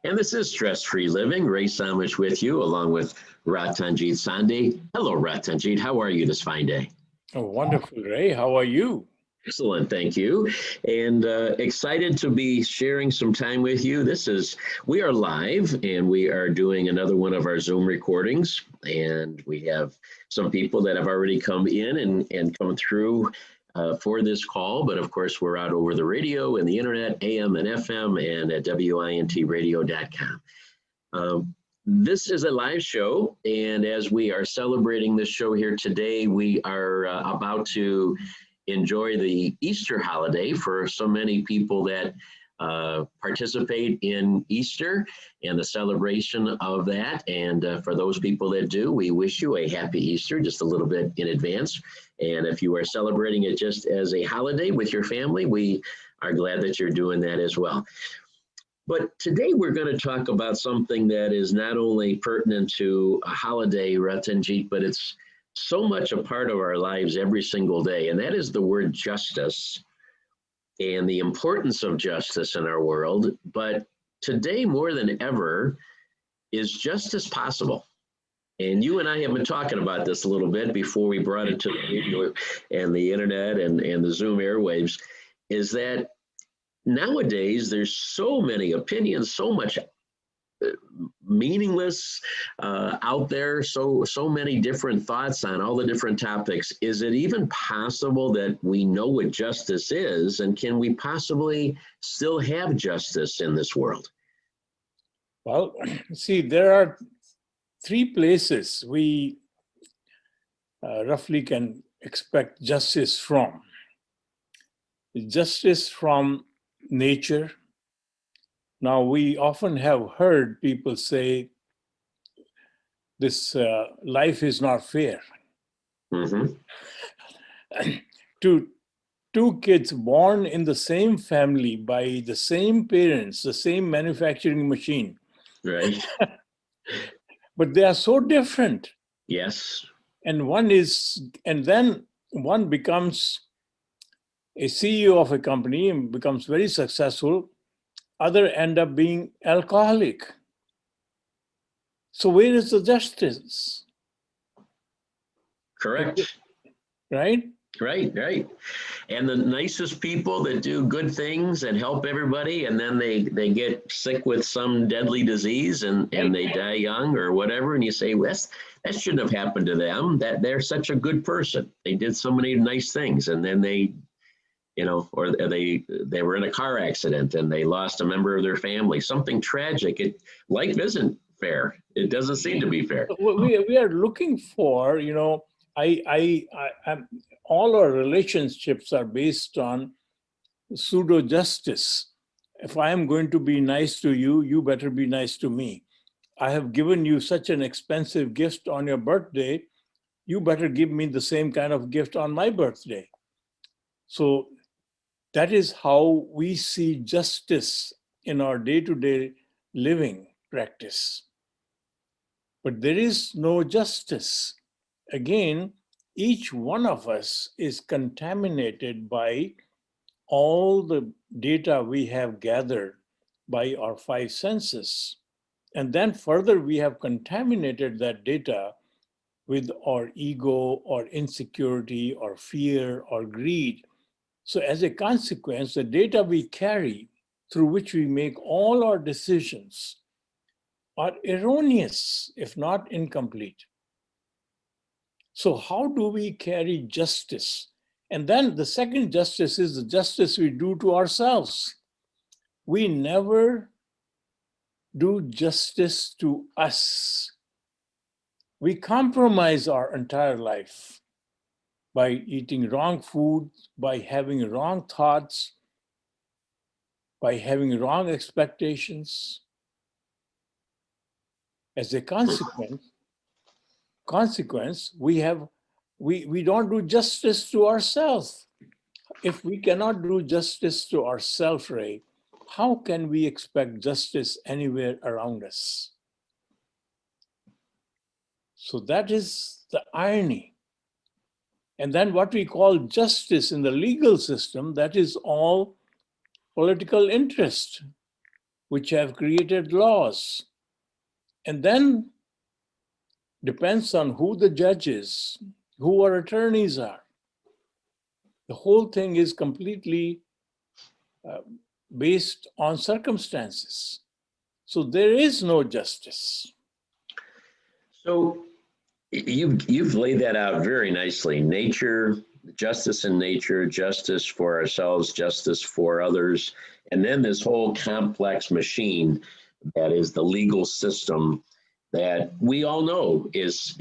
And this is Stress-Free Living. Ray Somich with you, along with Ratanjit Sondhe. Hello, Ratanjit. How are you this fine day? Oh, wonderful, Ray. How are you? Excellent, thank you. And excited to be sharing some time with you. We are live and we are doing another one of our Zoom recordings. And we have some people that have already come in and come through for this call. But of course, we're out over the radio and the internet, AM and FM, and at wintradio.com. This is a live show. And as we are celebrating this show here today, we are about to enjoy the Easter holiday for so many people that participate in Easter and the celebration of that. And for those people that do, we wish you a happy Easter just a little bit in advance. And if you are celebrating it just as a holiday with your family, we are glad that you're doing that as well. But today we're going to talk about something that is not only pertinent to a holiday, Ratanjit, but it's so much a part of our lives every single day, and that is the word justice and the importance of justice in our world. But today, more than ever, is justice possible? And you and I have been talking about this a little bit before we brought it to the radio and the internet and the Zoom airwaves, is that nowadays there's so many opinions, so much meaningless out there, so many different thoughts on all the different topics. Is it even possible that we know what justice is, and can we possibly still have justice in this world? Well, see, there are three places we roughly can expect justice from. Justice from nature. Now, we often have heard people say, this life is not fair. Mm-hmm. To two kids born in the same family by the same parents, the same manufacturing machine. Right. But they are so different. Yes. And then one becomes a CEO of a company and becomes very successful. Other end up being alcoholic. So where is the justice? Correct. Right? Right. And the nicest people that do good things and help everybody, and then they get sick with some deadly disease and they die young or whatever, and you say, well, that shouldn't have happened to them. That they're such a good person. They did so many nice things, and then they or they were in a car accident and they lost a member of their family, something tragic. Life isn't fair. It doesn't seem to be fair. We are looking for, all our relationships are based on pseudo justice. If I am going to be nice to you, you better be nice to me. I have given you such an expensive gift on your birthday. You better give me the same kind of gift on my birthday. So that is how we see justice in our day-to-day living practice. But there is no justice. Again, each one of us is contaminated by all the data we have gathered by our five senses. And then further, we have contaminated that data with our ego or insecurity or fear or greed. So as a consequence, the data we carry through which we make all our decisions are erroneous, if not incomplete. So how do we carry justice? And then the second justice is the justice we do to ourselves. We never do justice to us. We compromise our entire life by eating wrong food, by having wrong thoughts, by having wrong expectations. As a consequence, we don't do justice to ourselves. If we cannot do justice to ourselves, Ray, how can we expect justice anywhere around us? So that is the irony. And then what we call justice in the legal system, that is all political interest. which have created laws. And then depends on who the judge is, who our attorneys are. The whole thing is completely based on circumstances. So there is no justice. So you've laid that out very nicely. Nature, justice in nature, justice for ourselves, justice for others, and then this whole complex machine that is the legal system that we all know is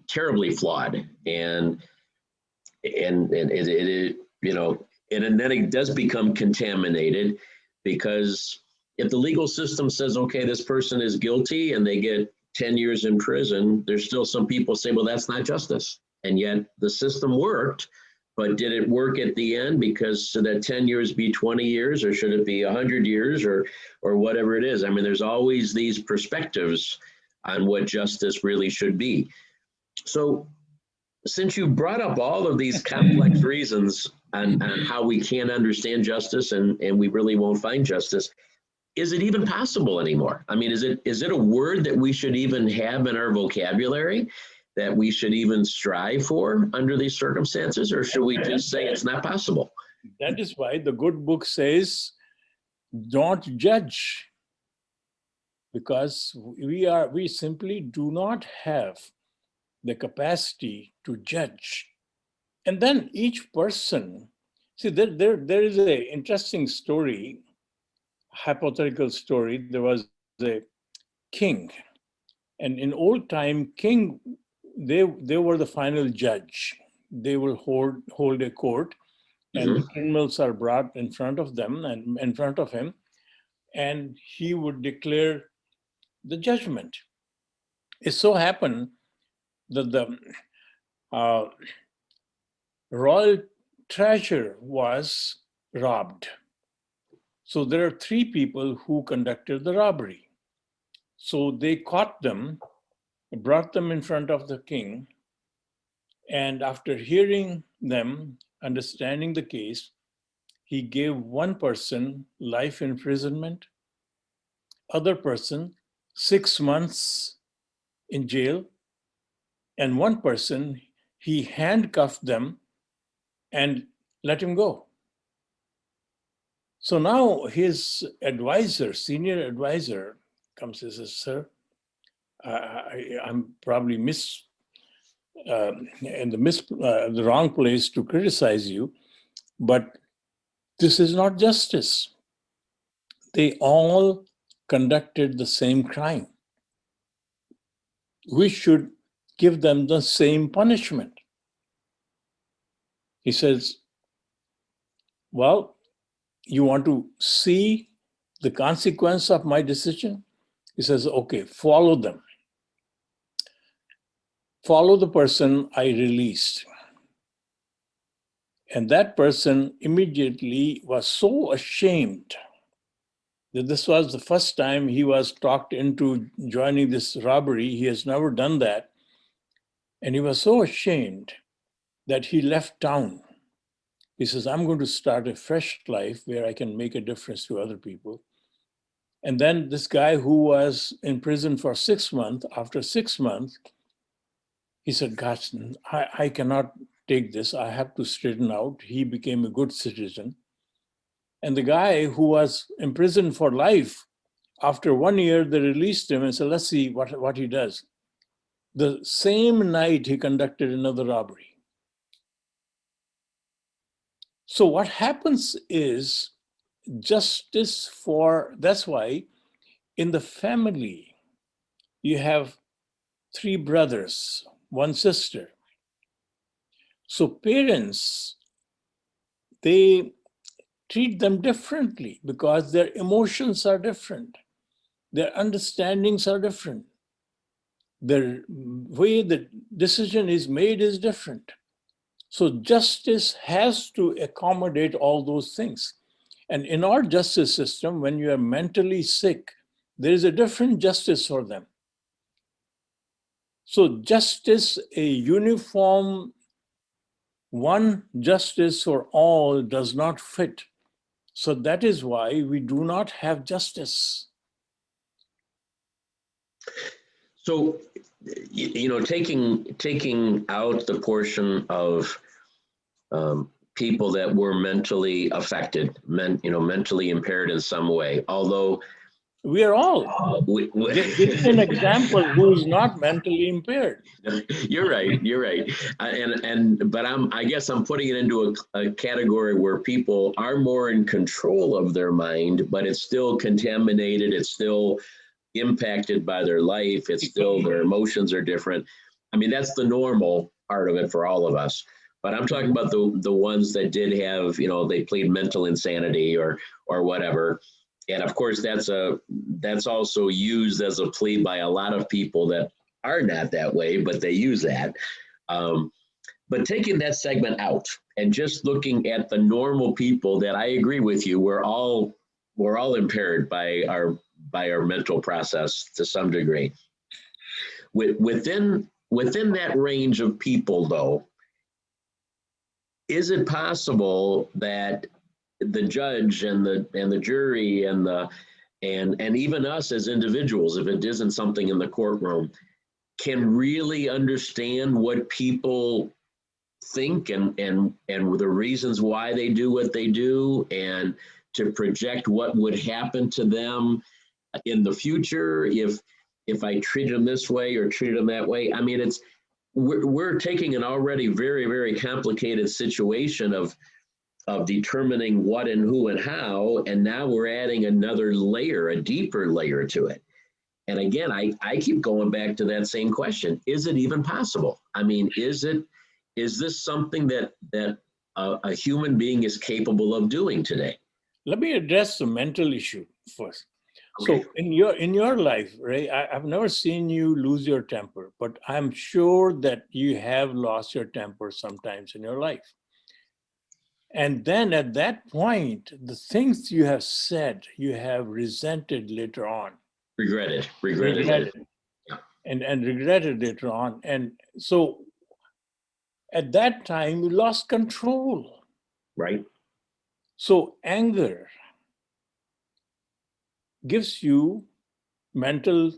terribly flawed, and it you know, and then it does become contaminated, because if the legal system says, okay, this person is guilty and they get 10 years in prison, there's still some people say, well, that's not justice. And yet the system worked, but did it work at the end? Because should that 10 years be 20 years, or should it be 100 years, or whatever it is? I mean, there's always these perspectives on what justice really should be. So since you brought up all of these complex reasons on how we can't understand justice, and we really won't find justice, is it even possible anymore? I mean, is it a word that we should even have in our vocabulary, that we should even strive for under these circumstances, or should we just say it's not possible? That is why the good book says, don't judge, because we simply do not have the capacity to judge. And then each person, see, there is an interesting story, hypothetical story. There was a king, and in old time, king, they were the final judge. They will hold a court, and the criminals are brought in front of them and in front of him, and he would declare the judgment. It so happened that the royal treasure was robbed. So there are three people who conducted the robbery. So they caught them, brought them in front of the king, and after hearing them, understanding the case, he gave one person life imprisonment, other person 6 months in jail, and one person, he handcuffed them and let him go. So now his advisor, senior advisor, comes and says, sir, I'm probably in the wrong place to criticize you, but this is not justice. They all conducted the same crime. We should give them the same punishment. He says, well, you want to see the consequence of my decision? He says, okay, follow them. Follow the person I released. And that person immediately was so ashamed that this was the first time he was talked into joining this robbery. He has never done that. And he was so ashamed that he left town. He says, I'm going to start a fresh life where I can make a difference to other people. And then this guy who was in prison for 6 months, after 6 months, he said, gosh, I cannot take this. I have to straighten out. He became a good citizen. And the guy who was imprisoned for life, after 1 year, they released him and said, let's see what he does. The same night, he conducted another robbery. So what happens is justice for, that's why in the family, you have 3 brothers, 1 sister. So parents, they treat them differently because their emotions are different. Their understandings are different. The way the decision is made is different. So justice has to accommodate all those things. And in our justice system, when you are mentally sick, there is a different justice for them. So justice, a uniform, one justice for all does not fit. So that is why we do not have justice. So, taking out the portion of people that were mentally affected, mentally impaired in some way. Although We are all. Give me an example who is not mentally impaired. You're right. You're right. But I guess I'm putting it into a category where people are more in control of their mind, but it's still contaminated. It's still impacted by their life. It's still their emotions are different. I mean, that's the normal part of it for all of us. But I'm talking about the ones that did have, they plead mental insanity or whatever. And of course, that's also used as a plea by a lot of people that are not that way, but they use that. But taking that segment out and just looking at the normal people that I agree with you, we're all impaired by our mental process to some degree. Within that range of people, though, is it possible that the judge and the jury and even us as individuals, if it isn't something in the courtroom, can really understand what people think and the reasons why they do what they do, and to project what would happen to them in the future if I treated them this way or treated them that way? I mean, we're taking an already very, very complicated situation of determining what and who and how, and now we're adding another layer, a deeper layer to it. And again, I keep going back to that same question: is it even possible? I mean, is this something that a human being is capable of doing today? Let me address the mental issue first. Okay. So in your life, Ray, I've never seen you lose your temper, but I'm sure that you have lost your temper sometimes in your life. And then at that point, the things you have said, you have resented later on. Regretted. Yeah. And regretted later on. And so at that time, you lost control. Right. So anger gives you mental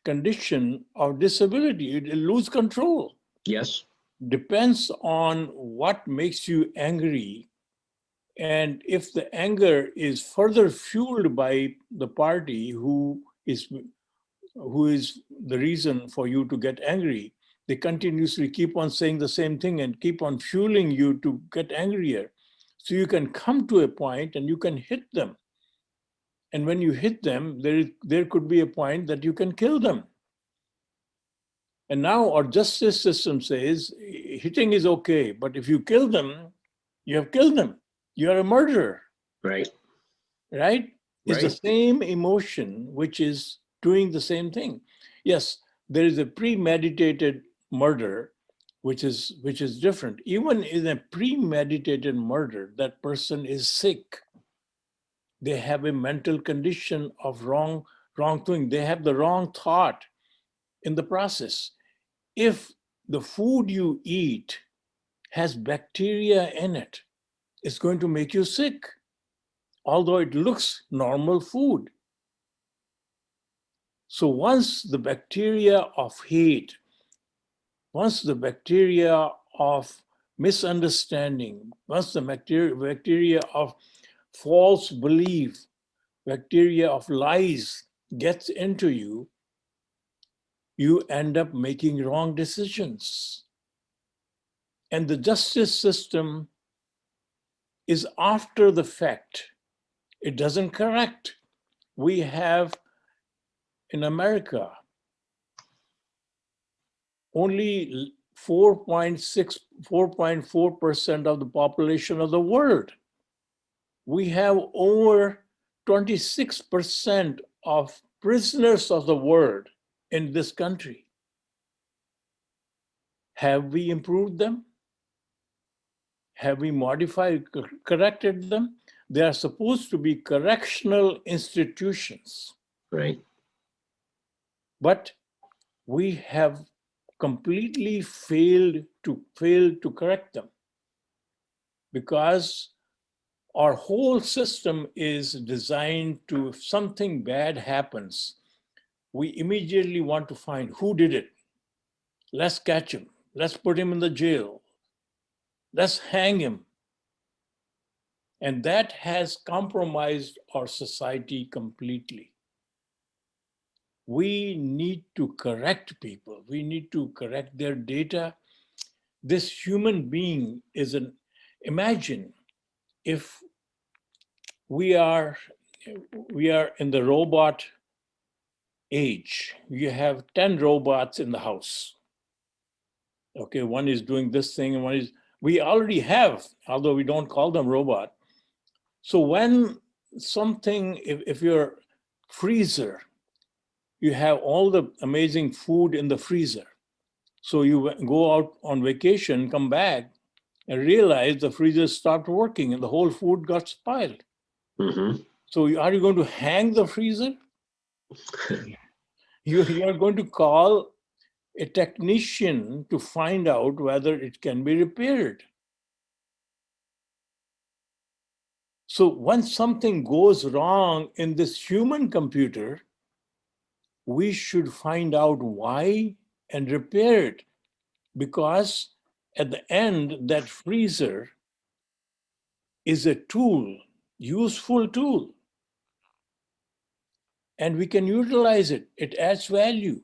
condition of disability. You lose control. Yes. Depends on what makes you angry. And if the anger is further fueled by the party who is the reason for you to get angry, they continuously keep on saying the same thing and keep on fueling you to get angrier. So you can come to a point and you can hit them. And when you hit them, there could be a point that you can kill them. And now our justice system says hitting is okay, but if you kill them, you have killed them. You are a murderer. Right. Right? It's the Right. same emotion which is doing the same thing. Yes, there is a premeditated murder, which is different. Even in a premeditated murder, that person is sick. They have a mental condition of wrongdoing. They have the wrong thought in the process. If the food you eat has bacteria in it, it's going to make you sick, although it looks normal food. So once the bacteria of hate, once the bacteria of misunderstanding, once the bacteria of false belief, bacteria of lies gets into you, you end up making wrong decisions. And the justice system is after the fact. It doesn't correct. We have in America only 4.4% of the population of the world. We have over 26% of prisoners of the world in this country. Have we improved them? Have we modified, corrected them? They are supposed to be correctional institutions. Right. But we have completely failed to correct them, because our whole system is designed to, if something bad happens, we immediately want to find who did it. Let's catch him. Let's put him in the jail. Let's hang him. And that has compromised our society completely. We need to correct people. We need to correct their data. This human being is imagine if we are in the robot age. You have 10 robots in the house. Okay, one is doing this thing and one is, we already have, although we don't call them robot. So when something, if your freezer, you have all the amazing food in the freezer. So you go out on vacation, come back, and realize the freezer stopped working and the whole food got spoiled. Mm-hmm. So are you going to hang the freezer? You are going to call a technician to find out whether it can be repaired. So once something goes wrong in this human computer, we should find out why and repair it. Because at the end, that freezer is a tool, useful tool. And we can utilize it. It adds value.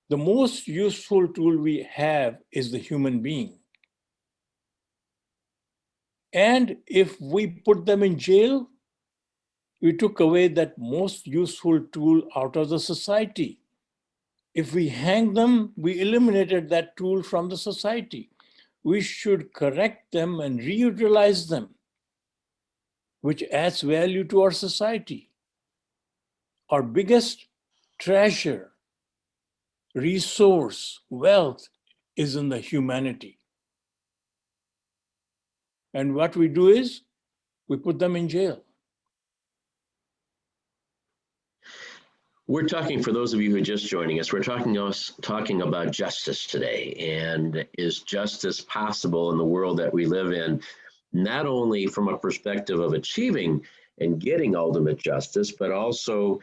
The most useful tool we have is the human being. And if we put them in jail, we took away that most useful tool out of the society. If we hang them, we eliminated that tool from the society. We should correct them and reutilize them, which adds value to our society. Our biggest treasure, resource, wealth is in the humanity. And what we do is we put them in jail. We're talking, for those of you who are just joining us, we're talking about justice today. And is justice possible in the world that we live in, not only from a perspective of achieving and getting ultimate justice, but also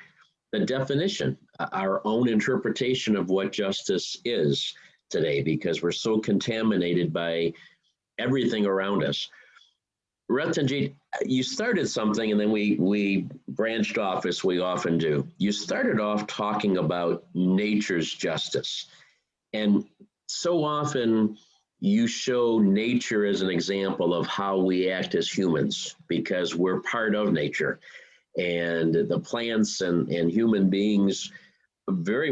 the definition, our own interpretation of what justice is today, because we're so contaminated by everything around us. Ratanjit, you started something and then we branched off, as we often do. You started off talking about nature's justice. And so often you show nature as an example of how we act as humans, because we're part of nature. And the plants and human beings very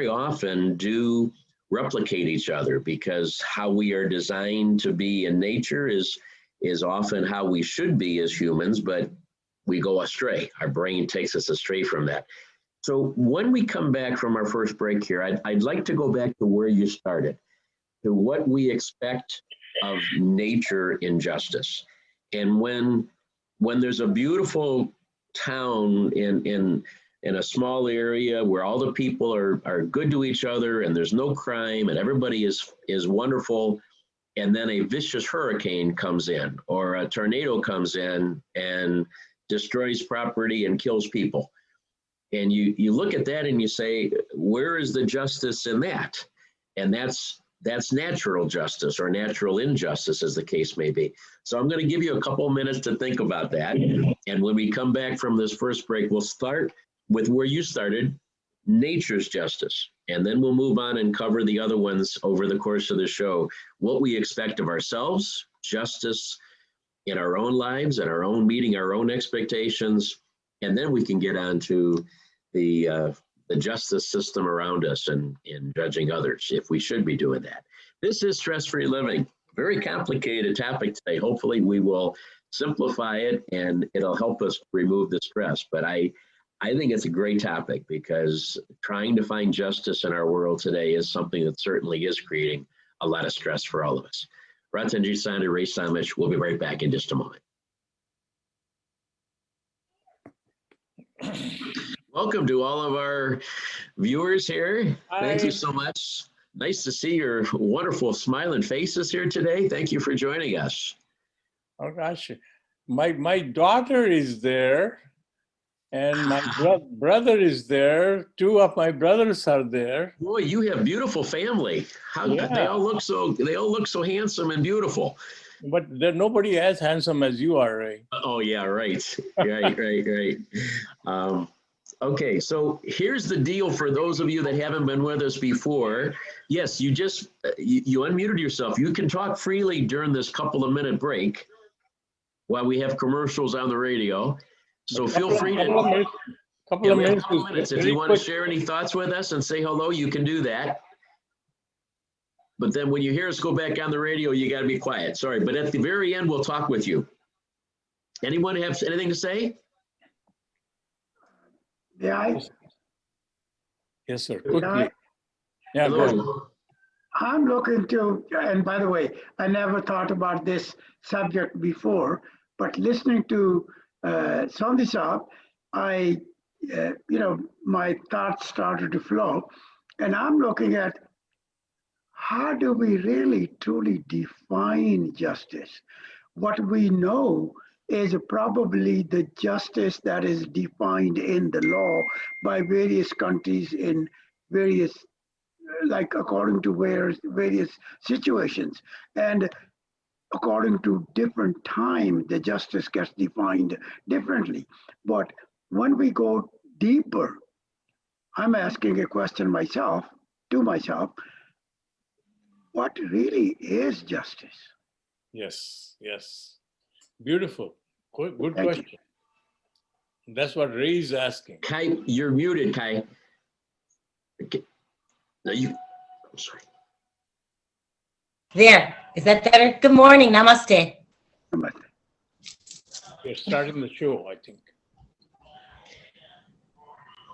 often do replicate each other, because how we are designed to be in nature is often how we should be as humans, but we go astray. Our brain takes us astray from that. So when we come back from our first break here, I'd like to go back to where you started, to what we expect of nature in justice. And when there's a beautiful town in a small area where all the people are good to each other and there's no crime and everybody is wonderful, and then a vicious hurricane comes in or a tornado comes in and destroys property and kills people. And you look at that and you say, where is the justice in that? And that's natural justice or natural injustice, as the case may be. So I'm going to give you a couple of minutes to think about that. And when we come back from this first break, we'll start with where you started, nature's justice. And then we'll move on and cover the other ones over the course of the show. What we expect of ourselves, justice in our own lives and our own meeting our own expectations. And then we can get on to the justice system around us and judging others, if we should be doing that. This is Stress-Free Living. Very complicated topic today. Hopefully we will simplify it and it'll help us remove the stress. But I think it's a great topic, because trying to find justice in our world today is something that certainly is creating a lot of stress for all of us. Ratanjit, Sondhe, Ray Somich, we'll be right back in just a moment. Welcome to all of our viewers here. Hi. Thank you so much. Nice to see your wonderful smiling faces here today. Thank you for joining us. Oh gosh, my daughter is there. And my brother is there. Two of my brothers are there. Boy, you have beautiful family. How Yeah. they all look so handsome and beautiful. But there's nobody as handsome as you are, Ray. Oh yeah, right. Right. Okay, so here's the deal for those of you that haven't been with us before. Yes, you unmuted yourself. You can talk freely during this couple of minute break while we have commercials on the radio. So feel free to. Couple of we have a minutes. couple minutes. If you want to share any thoughts with us and say hello, you can do that. But then when you hear us go back on the radio, you got to be quiet. Sorry, but at the very end, we'll talk with you. Anyone have anything to say? Yeah, Yes, sir. Quickly. Yeah, go ahead. I'm looking to, and by the way, I never thought about this subject before, but listening to Sondhe Saab, my thoughts started to flow, and I'm looking at how do we really truly define justice? What we know is probably the justice that is defined in the law by various countries in various, like according to various situations. And according to different time, the justice gets defined differently. But when we go deeper, I'm asking a question to myself, what really is justice? Yes. Beautiful. Good Thank question. That's what Ray is asking. Kai, you're muted, Kai. Okay. No, I'm sorry. There. Is that better? Good morning. Namaste. We're starting the show, I think.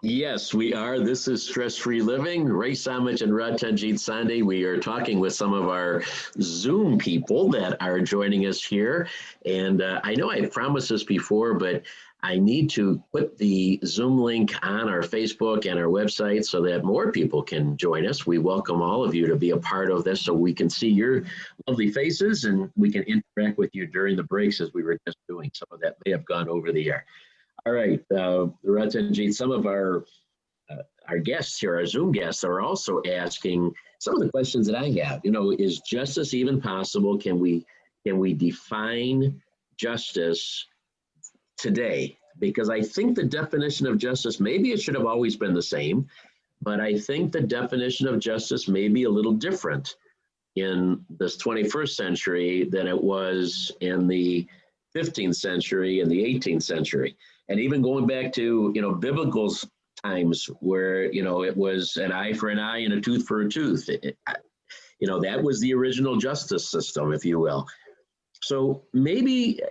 Yes, we are. This is Stress-Free Living. Ray Somich and Ratanjit Sondhe. We are talking with some of our Zoom people that are joining us here. And I know I promised this before, but I need to put the Zoom link on our Facebook and our website so that more people can join us. We welcome all of you to be a part of this so we can see your lovely faces and we can interact with you during the breaks as we were just doing. Some of that may have gone over the air. All right, Ratanjit, some of our guests here, our Zoom guests, are also asking some of the questions that I have. Is justice even possible? Can we define justice today? Because I think the definition of justice, maybe it should have always been the same, but I think the definition of justice may be a little different in this 21st century than it was in the 15th century and the 18th century. And even going back to, biblical times where, it was an eye for an eye and a tooth for a tooth. That was the original justice system, if you will. So maybe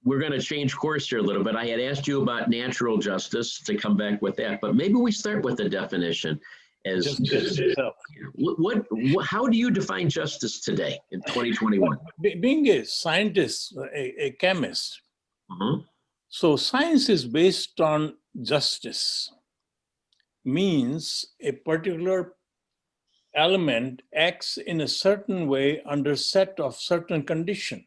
we're going to change course here a little bit. I had asked you about natural justice to come back with that, but maybe we start with the definition. As how do you define justice today in 2021? Being a scientist, a chemist, so science is based on justice, means a particular element acts in a certain way under set of certain condition.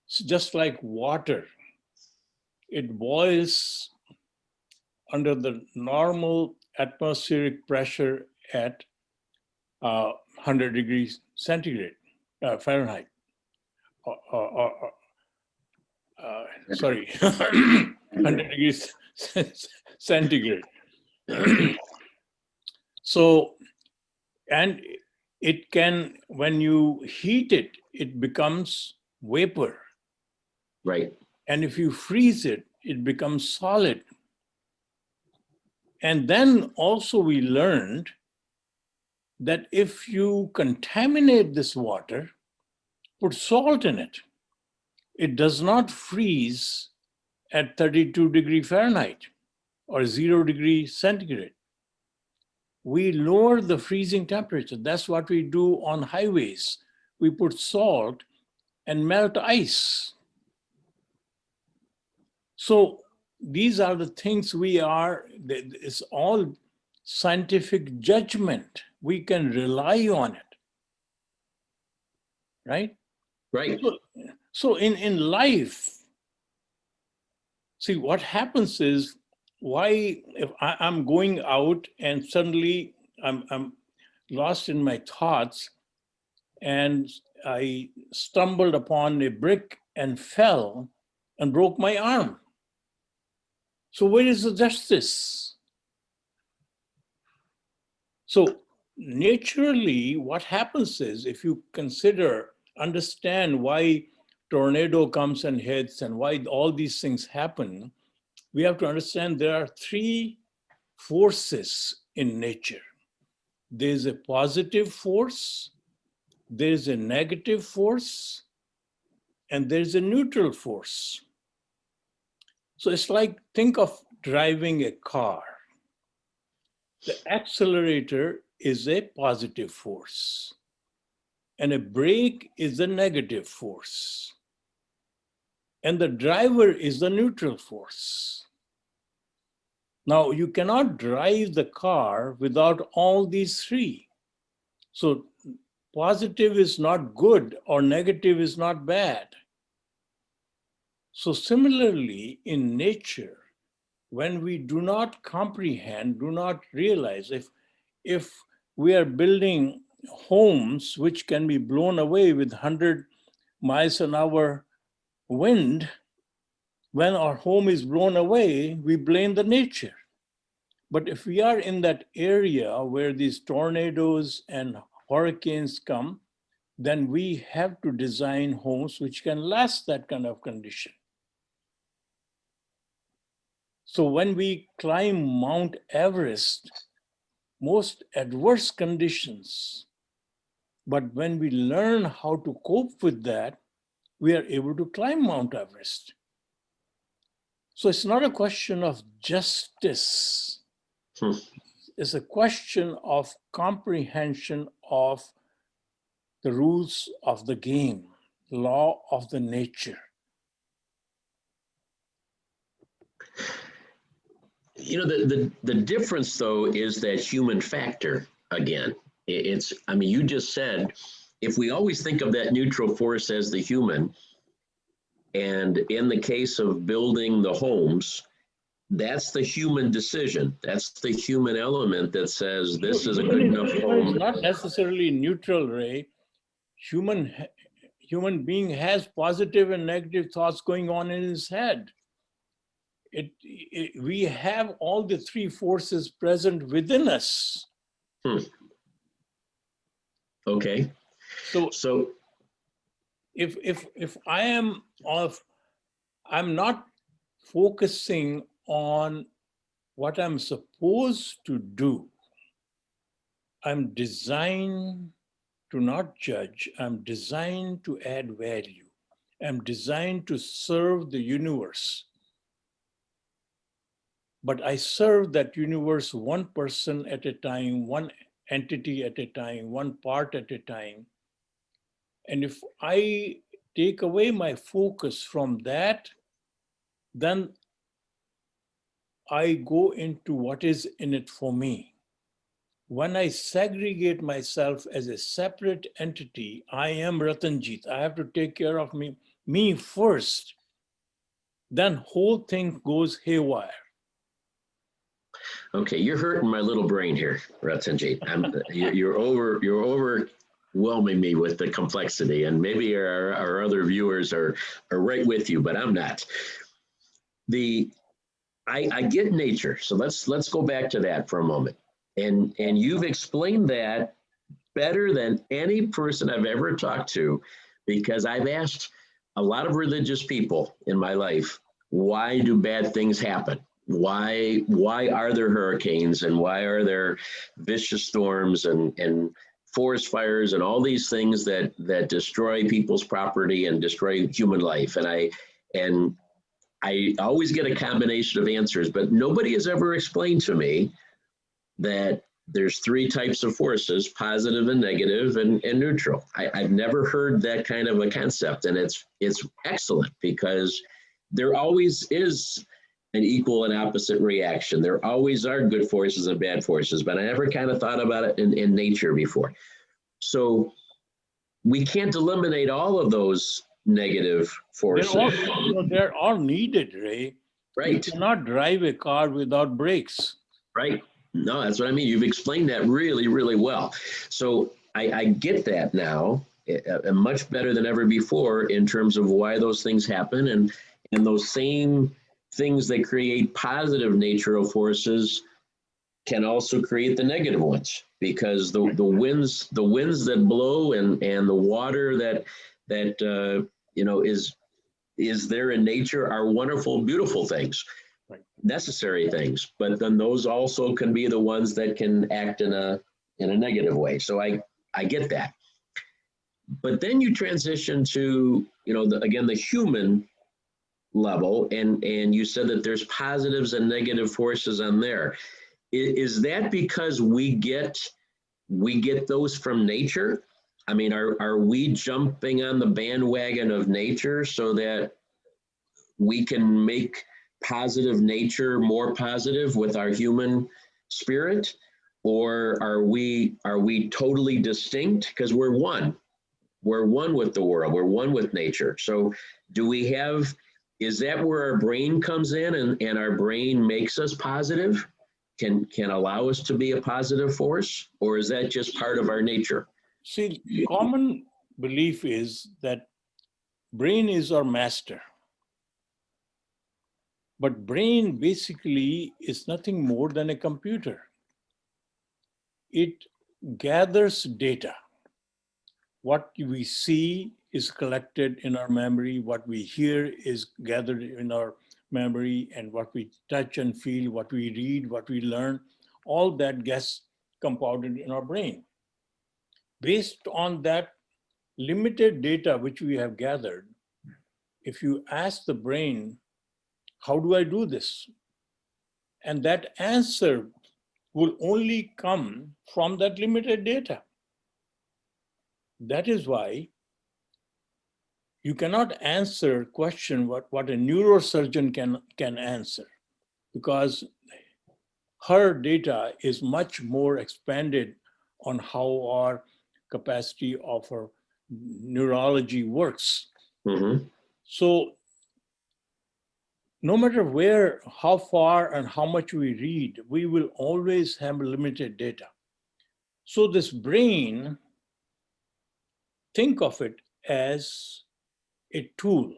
It's just like water. It boils under the normal atmospheric pressure at 100 degrees centigrade, Fahrenheit. Sorry, 100 degrees centigrade. So, and it can, when you heat it, it becomes vapor. Right. And if you freeze it, it becomes solid. And then also we learned that if you contaminate this water, put salt in it, it does not freeze at 32 degrees Fahrenheit or 0 degrees centigrade. We lower the freezing temperature. That's what we do on highways. We put salt and melt ice. So these are the things it's all scientific judgment. We can rely on it, right? Right. So in life, See, what happens is, why if I'm going out and suddenly I'm lost in my thoughts and I stumbled upon a brick and fell and broke my arm. So where is the justice? So naturally, what happens is, if you understand why tornado comes and hits and why all these things happen, we have to understand there are three forces in nature. There's a positive force, there's a negative force, and there's a neutral force. So it's like, think of driving a car. The accelerator is a positive force, and a brake is a negative force, and the driver is the neutral force. Now, you cannot drive the car without all these three. So positive is not good or negative is not bad. So similarly, in nature, when we do not comprehend, do not realize, if we are building homes which can be blown away with 100 miles an hour wind, when our home is blown away, we blame the nature. But if we are in that area where these tornadoes and hurricanes come, then we have to design homes which can last that kind of condition. So when we climb Mount Everest, most adverse conditions, but when we learn how to cope with that, we are able to climb Mount Everest. So it's not a question of justice. It's a question of comprehension of the rules of the game, law of the nature. You know, the difference, though, is that human factor again. I mean, you just said, if we always think of that neutral force as the human, and in the case of building the homes, that's the human decision. That's the human element that says this is a good enough home. It's not necessarily neutral, Ray. Human being has positive and negative thoughts going on in his head. We have all the three forces present within us. Okay. So if I'm not focusing on what I'm supposed to do. I'm designed to not judge. I'm designed to add value. I'm designed to serve the universe. But I serve that universe one person at a time, one entity at a time, one part at a time. And if I take away my focus from that, then I go into what is in it for me. When I segregate myself as a separate entity, I am Ratanjit. I have to take care of me first. Then whole thing goes haywire. Okay, you're hurting my little brain here, Ratanjit. You're overwhelming me with the complexity, and maybe our other viewers are right with you, but I'm not. I get nature, so let's go back to that for a moment. And you've explained that better than any person I've ever talked to, because I've asked a lot of religious people in my life, why do bad things happen? Why are there hurricanes, and why are there vicious storms and forest fires and all these things that destroy people's property and destroy human life? And I always get a combination of answers, but nobody has ever explained to me that there's three types of forces: positive and negative and neutral. I've never heard that kind of a concept, and it's excellent, because there always is an equal and opposite reaction. There always are good forces and bad forces, but I never kind of thought about it in nature before. So we can't eliminate all of those negative forces. They're all needed, Ray. You Right. cannot drive a car without brakes. Right. No, that's what I mean. You've explained that really, really well. So I get that now, much better than ever before in terms of why those things happen, and those same things that create positive natural forces can also create the negative ones, because the winds that blow, and the water that is there in nature are wonderful, beautiful things, Right. necessary things, but then those also can be the ones that can act in a negative way. So I get that. But then you transition to, again, the human level, and you said that there's positives and negative forces on there. Is that because we get those from nature? I mean, are we jumping on the bandwagon of nature so that we can make positive nature more positive with our human spirit? Or are we totally distinct? Because we're one with the world, we're one with nature. So is that where our brain comes in, and our brain makes us positive, can allow us to be a positive force? Or is that just part of our nature? See, common belief is that brain is our master. But brain basically is nothing more than a computer. It gathers data. What we see is collected in our memory, what we hear is gathered in our memory, and what we touch and feel, what we read, what we learn, all that gets compounded in our brain. Based on that limited data which we have gathered, if you ask the brain, how do I do this? And that answer will only come from that limited data. That is why you cannot answer a question what a neurosurgeon can answer, because her data is much more expanded on how our capacity of our neurology works. Mm-hmm. So no matter how far and how much we read, we will always have limited data. So this brain, think of it as a tool,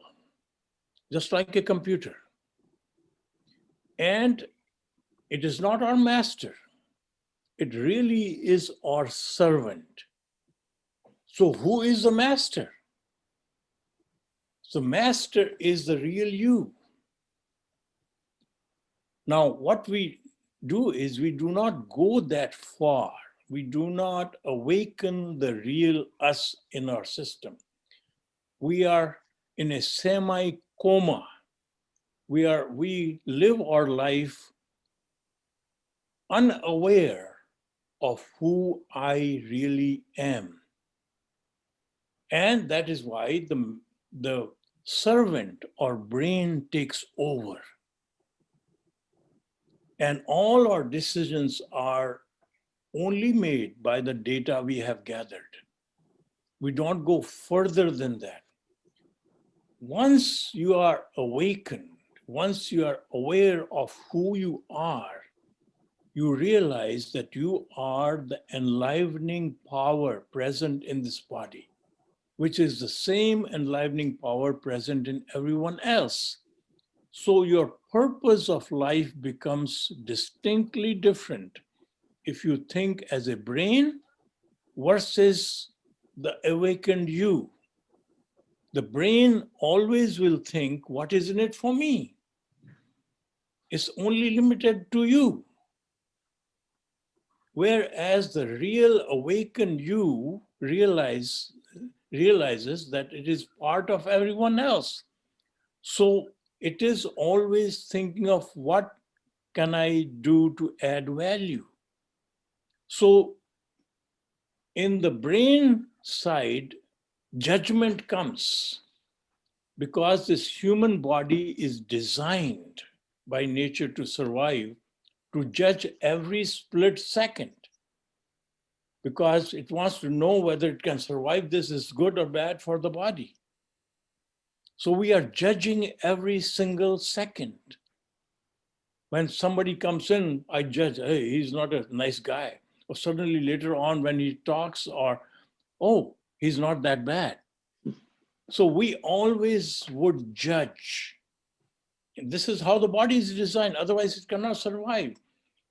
just like a computer. And it is not our master. It really is our servant. So who is the master? The master is the real you. Now, what we do is we do not go that far. We do not awaken the real us in our system. We are in a semi-coma. We live our life unaware of who I really am. And that is why the servant or brain takes over. And all our decisions are only made by the data we have gathered. We don't go further than that. Once you are awakened, once you are aware of who you are, you realize that you are the enlivening power present in this body, which is the same enlivening power present in everyone else. So your purpose of life becomes distinctly different if you think as a brain versus the awakened you. The brain always will think, what is in it for me? It's only limited to you. Whereas the real awakened you realizes that it is part of everyone else. So it is always thinking of what can I do to add value. So in the brain side, judgment comes because this human body is designed by nature to survive, to judge every split second, because it wants to know whether it can survive this is good or bad for the body. So we are judging every single second. When somebody comes in, I judge, hey, he's not a nice guy. Or suddenly later on when he talks, or, oh, he's not that bad. So we always would judge. This is how the body is designed. Otherwise, it cannot survive.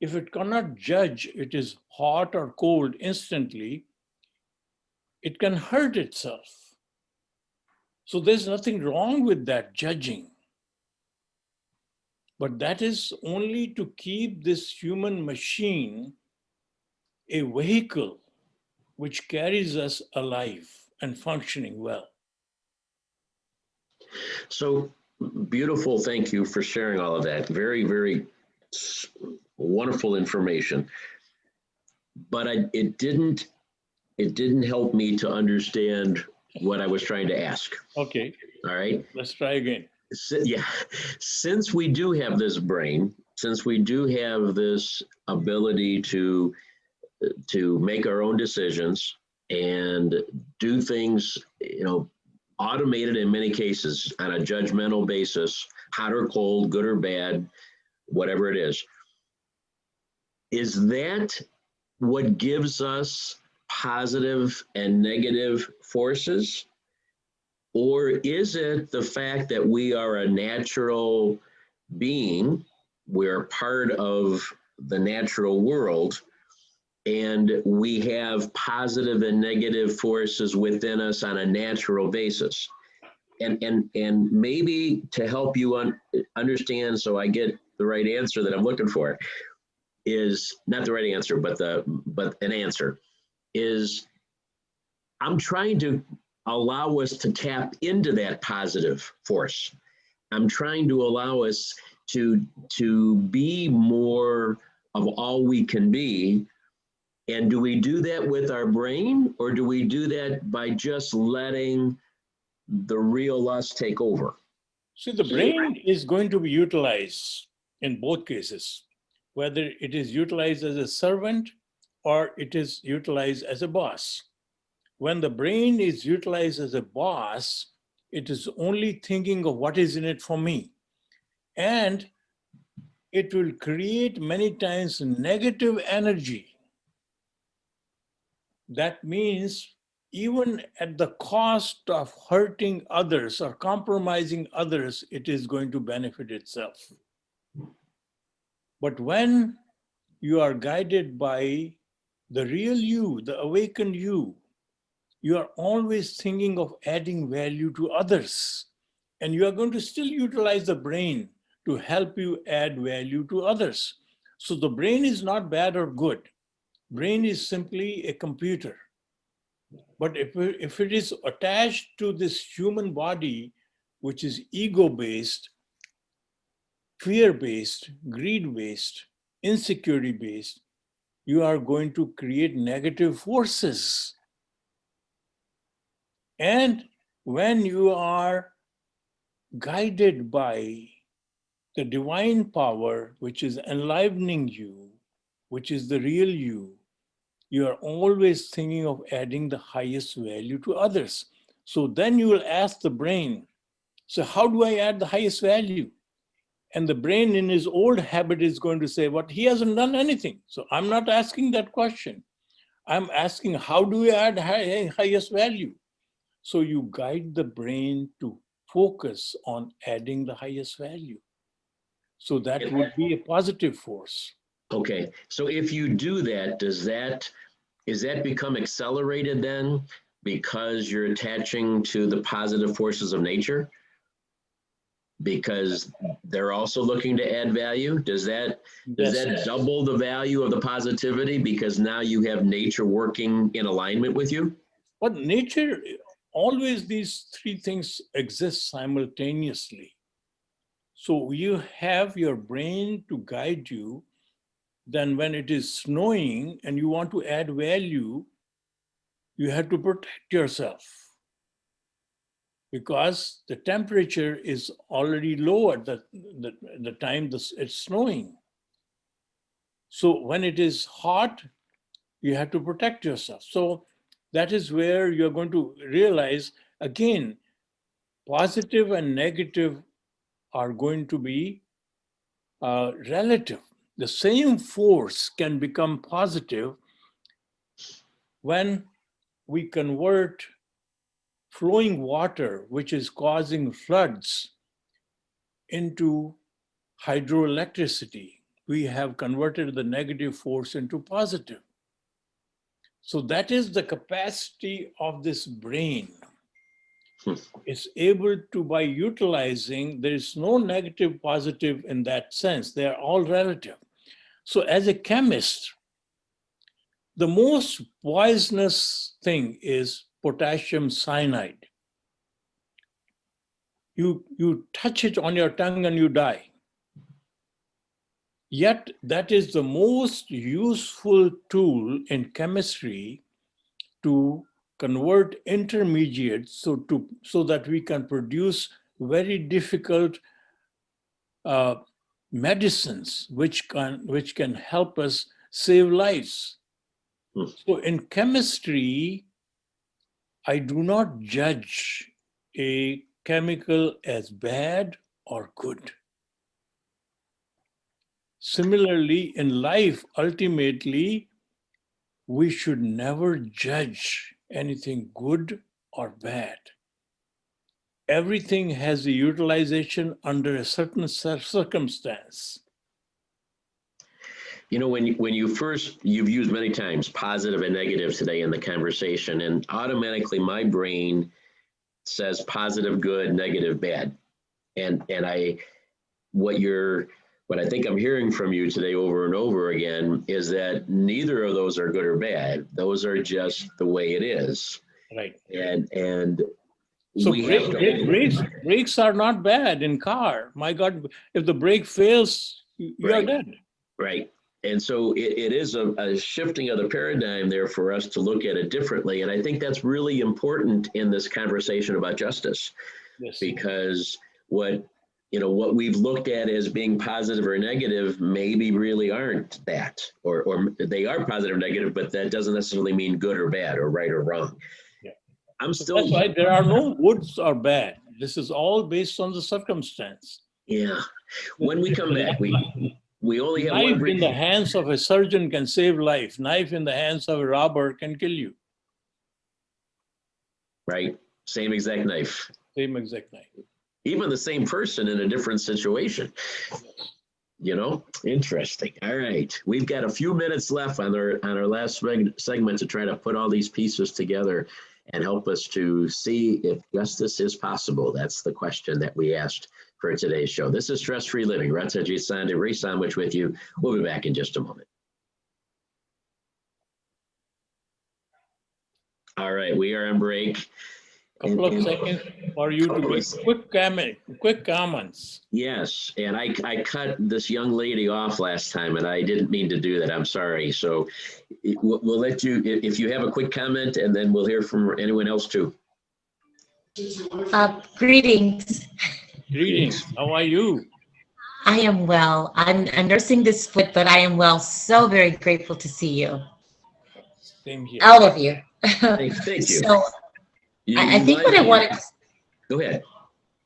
If it cannot judge, it is hot or cold instantly, it can hurt itself. So there's nothing wrong with that judging. But that is only to keep this human machine a vehicle which carries us alive and functioning well. So beautiful. Thank you for sharing all of that. Very, very wonderful information. But it didn't help me to understand what I was trying to ask. Okay, All right. let's try again. Yeah. Since we do have this brain, since we do have this ability to make our own decisions and do things, automated in many cases on a judgmental basis, hot or cold, good or bad, whatever it is that what gives us positive and negative forces? Or is it the fact that we are a natural being, we're part of the natural world, and we have positive and negative forces within us on a natural basis? And maybe to help you understand, so I get the right answer that I'm looking for, is not the right answer, but an answer is, I'm trying to allow us to tap into that positive force. I'm trying to allow us to be more of all we can be. And do we do that with our brain, or do we do that by just letting the real us take over? See, the brain is going to be utilized in both cases, whether it is utilized as a servant or it is utilized as a boss. When the brain is utilized as a boss, it is only thinking of what is in it for me. And it will create many times negative energy. That means even at the cost of hurting others or compromising others, it is going to benefit itself. But when you are guided by the real you, the awakened you are always thinking of adding value to others. And you are going to still utilize the brain to help you add value to others. So the brain is not bad or good. Brain is simply a computer. But if it is attached to this human body, which is ego-based, fear-based, greed-based, insecurity-based, you are going to create negative forces. And when you are guided by the divine power, which is enlivening you, which is the real you are always thinking of adding the highest value to others. So then you will ask the brain, so how do I add the highest value? And the brain in his old habit is going to say, what, he hasn't done anything. So I'm not asking that question. I'm asking, how do we add highest value? So you guide the brain to focus on adding the highest value. So that would be a positive force. Okay, so if you do that, is that become accelerated then because you're attaching to the positive forces of nature? Because they're also looking to add value? Does that double the value of the positivity because now you have nature working in alignment with you? But nature, always these three things exist simultaneously. So you have your brain to guide you. Then when it is snowing and you want to add value, you have to protect yourself because the temperature is already low at the time it's snowing. So when it is hot, you have to protect yourself. So that is where you're going to realize, again, positive and negative are going to be relative. The same force can become positive when we convert flowing water, which is causing floods, into hydroelectricity. We have converted the negative force into positive. So that is the capacity of this brain. It's able to, by utilizing, there is no negative, positive in that sense. They are all relative. So as a chemist, the most poisonous thing is potassium cyanide. You touch it on your tongue and you die. Yet that is the most useful tool in chemistry to convert intermediates so that we can produce very difficult medicines which can help us save lives. So in chemistry, I do not judge a chemical as bad or good. Similarly, in life, ultimately, we should never judge anything good or bad. Everything has a utilization under a certain circumstance. You know, when you've used many times positive and negative today in the conversation, and automatically my brain says positive, good, negative, bad. And what I think I'm hearing from you today over and over again is that neither of those are good or bad. Those are just the way it is. Right. And so we have to brakes are not bad in car. My God, if the brake fails, you are dead. Right. And so it is a shifting of the paradigm there for us to look at it differently. And I think that's really important in this conversation about justice. Yes. Because what we've looked at as being positive or negative maybe really aren't that, or they are positive or negative, but that doesn't necessarily mean good or bad or right or wrong. Yeah. That's why there are no goods or bad. This is all based on the circumstance. Yeah. When we come back, we only have knife one in the hands of a surgeon can save life. Knife in the hands of a robber can kill you. Right. Same exact knife. Same exact knife. Even the same person in a different situation. Interesting. All right. We've got a few minutes left on our last segment to try to put all these pieces together and help us to see if justice is possible. That's the question that we asked for today's show. This is Stress-Free Living. Ratanjit, Sondhe, Somich with you. We'll be back in just a moment. All right, we are on break. Couple of seconds for you to make quick comments. Yes, and I cut this young lady off last time, and I didn't mean to do that. I'm sorry. So we'll let you, if you have a quick comment, and then we'll hear from anyone else too. Greetings. Greetings. How are you? I am well. I'm nursing this foot, but I am well. So very grateful to see you. Same here. All of you. Thank you. So I think what I wanted to... Go ahead.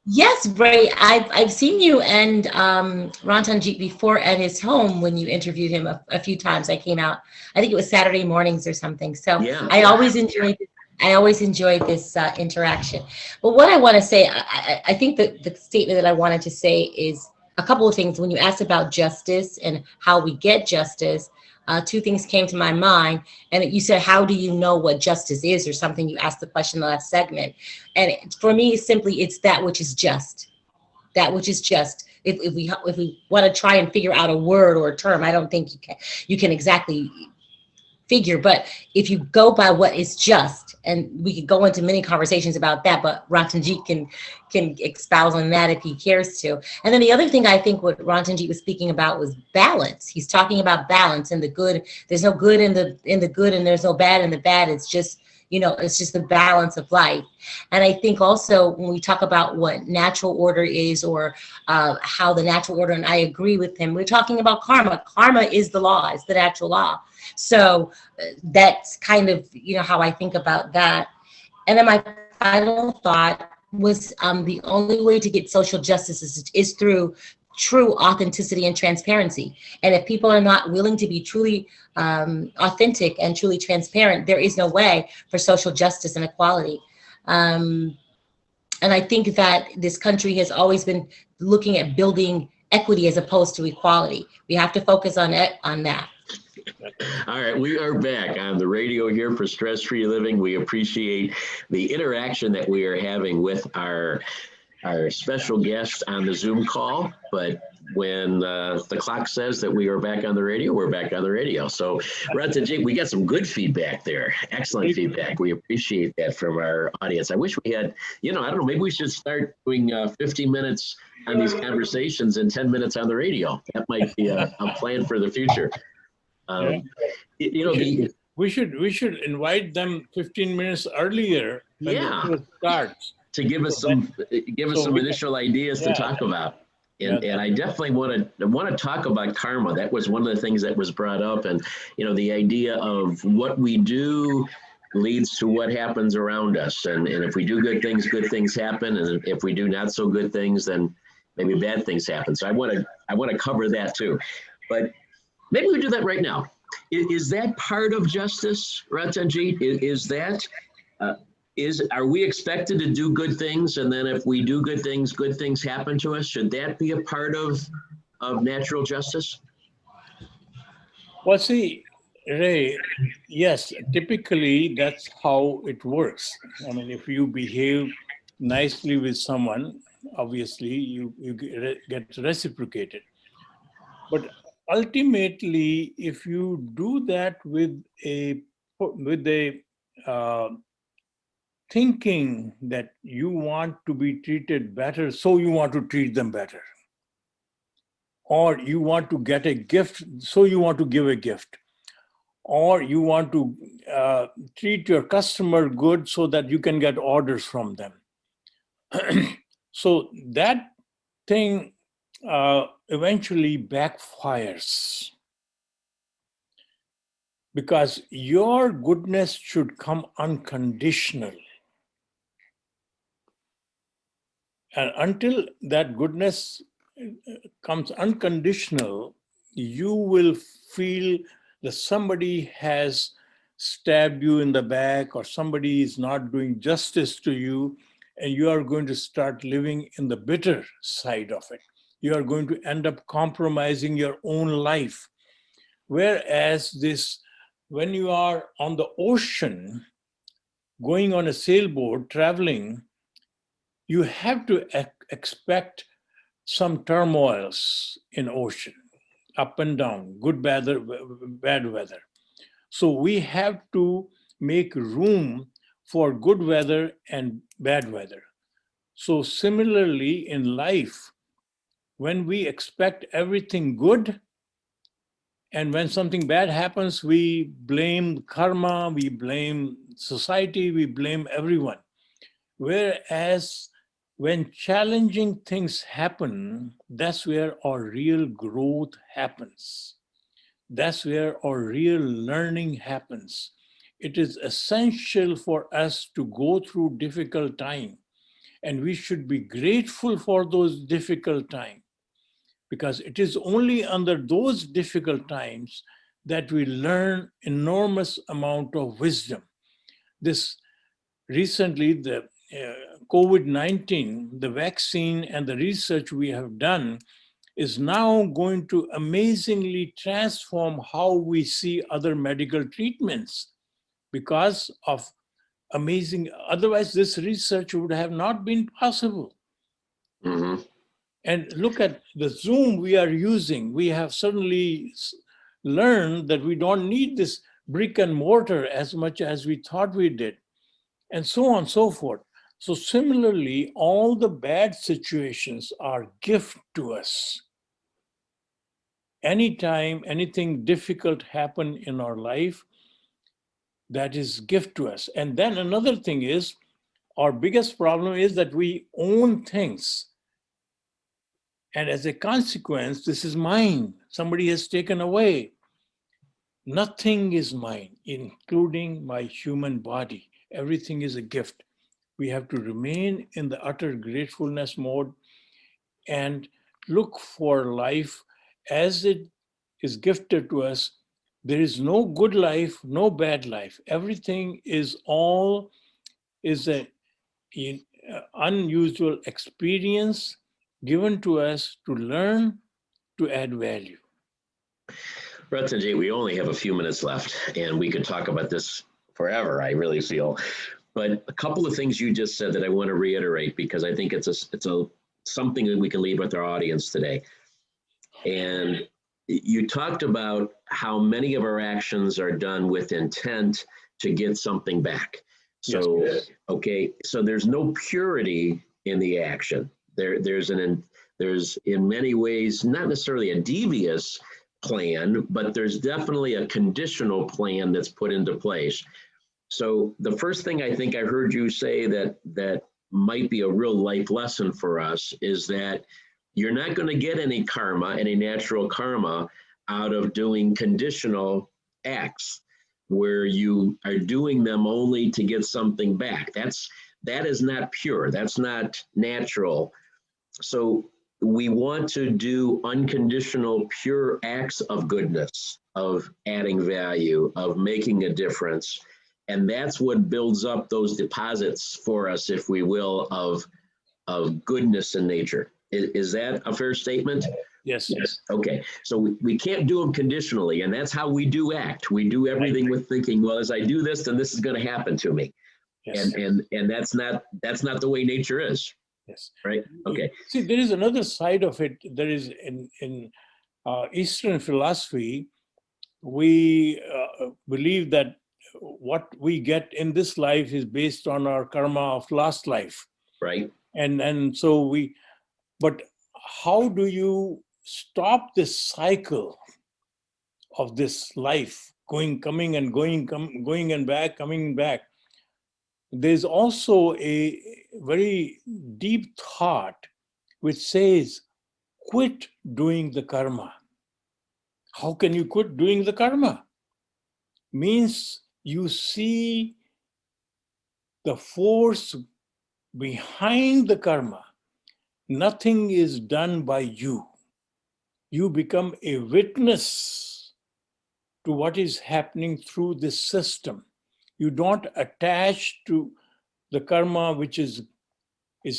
Yes, Ray, I've seen you and Ratanjit before at his home when you interviewed him a few times. I came out, I think it was Saturday mornings or something. So yeah. I always enjoyed this interaction. But what I want to say, I think that the statement that I wanted to say is a couple of things. When you asked about justice and how we get justice, two things came to my mind. And you said, how do you know what justice is, or something? You asked the question in the last segment. And for me, simply, it's that which is just. That which is just. If we want to try and figure out a word or a term, I don't think you can exactly figure. But if you go by what is just, and we could go into many conversations about that, but Ratanjit can expound on that if he cares to. And then the other thing I think what Ratanjit was speaking about was balance. He's talking about balance and the good. There's no good in the good, and there's no bad in the bad. It's just, it's just the balance of life. And I think also when we talk about what natural order is, or how the natural order, and I agree with him, we're talking about karma. Karma is the law, it's the natural law. So that's kind of, how I think about that. And then my final thought was the only way to get social justice is through true authenticity and transparency. And if people are not willing to be truly authentic and truly transparent, there is no way for social justice and equality. And I think that this country has always been looking at building equity as opposed to equality. We have to focus on that. All right, we are back on the radio here for Stress Free Living. We appreciate the interaction that we are having with our special guest on the Zoom call. But when the clock says that we are back on the radio, we're back on the radio. So, Ratanjit, we got some good feedback there. Excellent feedback. We appreciate that from our audience. I wish we had, I don't know, maybe we should start doing 15 minutes on these conversations and 10 minutes on the radio. That might be a plan for the future. We should invite them 15 minutes earlier when the show starts to give us some initial ideas to talk about. And I definitely want to talk about karma. That was one of the things that was brought up, and the idea of what we do leads to what happens around us. And if we do good things happen, and if we do not so good things, then maybe bad things happen. So I want to cover that too. But maybe we do that right now. Is that part of justice, Ratanjit? Is that are we expected to do good things, and then if we do good things happen to us? Should that be a part of natural justice? Well, see, Ray, yes, typically that's how it works. I mean, if you behave nicely with someone, obviously you get reciprocated. But ultimately, if you do that with a thinking that you want to be treated better, so you want to treat them better, or you want to get a gift, so you want to give a gift, or you want to treat your customer good so that you can get orders from them. So that thing eventually backfires, because your goodness should come unconditional. And until that goodness comes unconditional, you will feel that somebody has stabbed you in the back, or somebody is not doing justice to you, and you are going to start living in the bitter side of it. You are going to end up compromising your own life. Whereas when you are on the ocean, going on a sailboat, traveling, you have to expect some turmoils in ocean, up and down, good, bad weather. So we have to make room for good weather and bad weather. So similarly in life, when we expect everything good, and when something bad happens, we blame karma, we blame society, we blame everyone. Whereas when challenging things happen, that's where our real growth happens. That's where our real learning happens. It is essential for us to go through difficult time, and we should be grateful for those difficult times, because it is only under those difficult times that we learn enormous amount of wisdom. This recently, the COVID-19, the vaccine and the research we have done is now going to amazingly transform how we see other medical treatments, because of amazing, otherwise this research would have not been possible. Mm-hmm. And look at the Zoom we are using. We have suddenly learned that we don't need this brick and mortar as much as we thought we did, and so on and so forth. So similarly, all the bad situations are gift to us. Anytime anything difficult happen in our life, that is gift to us. And then another thing is, our biggest problem is that we own things. And as a consequence, this is mine. Somebody has taken away. Nothing is mine, including my human body. Everything is a gift. We have to remain in the utter gratefulness mode and look for life as it is gifted to us. There is no good life, no bad life. Everything is an unusual experience given to us to learn, to add value. Ratanjit, we only have a few minutes left, and we could talk about this forever, I really feel. But a couple of things you just said that I want to reiterate, because I think it's something that we can leave with our audience today. And you talked about how many of our actions are done with intent to get something back. So, yes. Okay, so there's no purity in the action. There's in many ways not necessarily a devious plan, but there's definitely a conditional plan that's put into place. So the first thing I think I heard you say that might be a real life lesson for us is that you're not going to get any karma, any natural karma out of doing conditional acts where you are doing them only to get something back. That is not pure. That's not natural. So we want to do unconditional, pure acts of goodness, of adding value, of making a difference. And that's what builds up those deposits for us, if we will, of goodness in nature. Is that a fair statement? Yes. Okay. So we can't do them conditionally, and that's how we do act. We do everything with thinking, well, as I do this, then this is going to happen to me. Yes. And that's not the way nature is. Yes. Right. Okay. See, there is another side of it. There is in Eastern philosophy, we believe that what we get in this life is based on our karma of last life. Right. And so but how do you stop this cycle of this life coming and going and back, coming back? There's also a very deep thought which says, quit doing the karma. How can you quit doing the karma? Means you see the force behind the karma. Nothing is done by you. You become a witness to what is happening through this system. You don't attach to the karma which is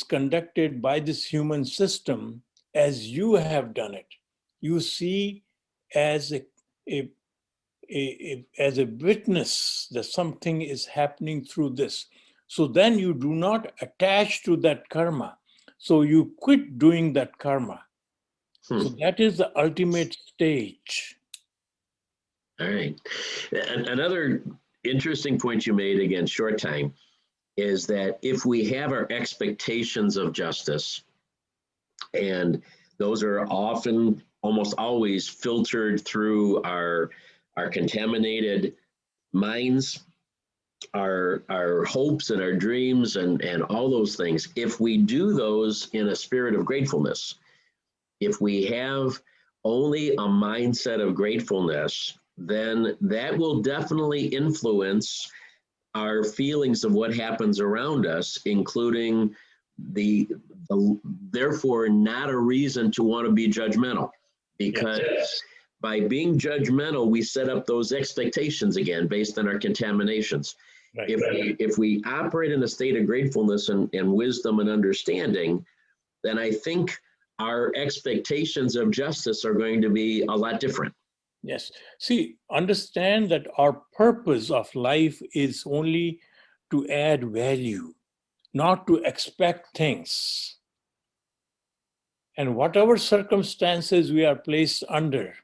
conducted by this human system as you have done it. You see as as a witness that something is happening through this. So then you do not attach to that karma. So you quit doing that karma. So that is the ultimate stage. All right. Another interesting point you made, again, short time, is that if we have our expectations of justice, and those are often, almost always, filtered through our contaminated minds, our hopes and our dreams and all those things, if we do those in a spirit of gratefulness, if we have only a mindset of gratefulness, then that will definitely influence our feelings of what happens around us, including therefore not a reason to want to be judgmental, because by being judgmental, we set up those expectations again based on our contaminations. Right. If we operate in a state of gratefulness and wisdom and understanding, then I think our expectations of justice are going to be a lot different. Yes. See, understand that our purpose of life is only to add value, not to expect things. And whatever circumstances we are placed under,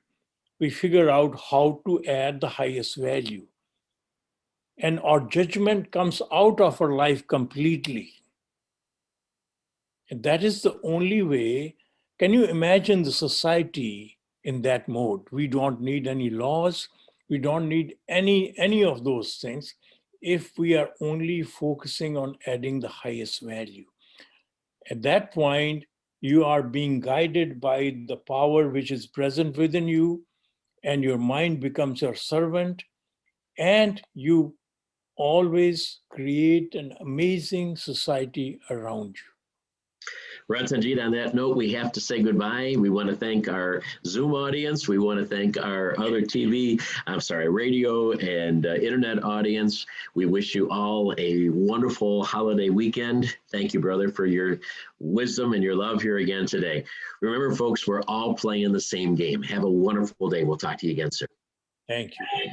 we figure out how to add the highest value. And our judgment comes out of our life completely. And that is the only way. Can you imagine the society in that mode? We don't need any laws. We don't need any of those things if we are only focusing on adding the highest value. At that point, you are being guided by the power which is present within you, and your mind becomes your servant, and you always create an amazing society around you. Ratanjit, on that note, we have to say goodbye. We want to thank our Zoom audience. We want to thank our other radio and internet audience. We wish you all a wonderful holiday weekend. Thank you, brother, for your wisdom and your love here again today. Remember, folks, we're all playing the same game. Have a wonderful day. We'll talk to you again soon. Thank you.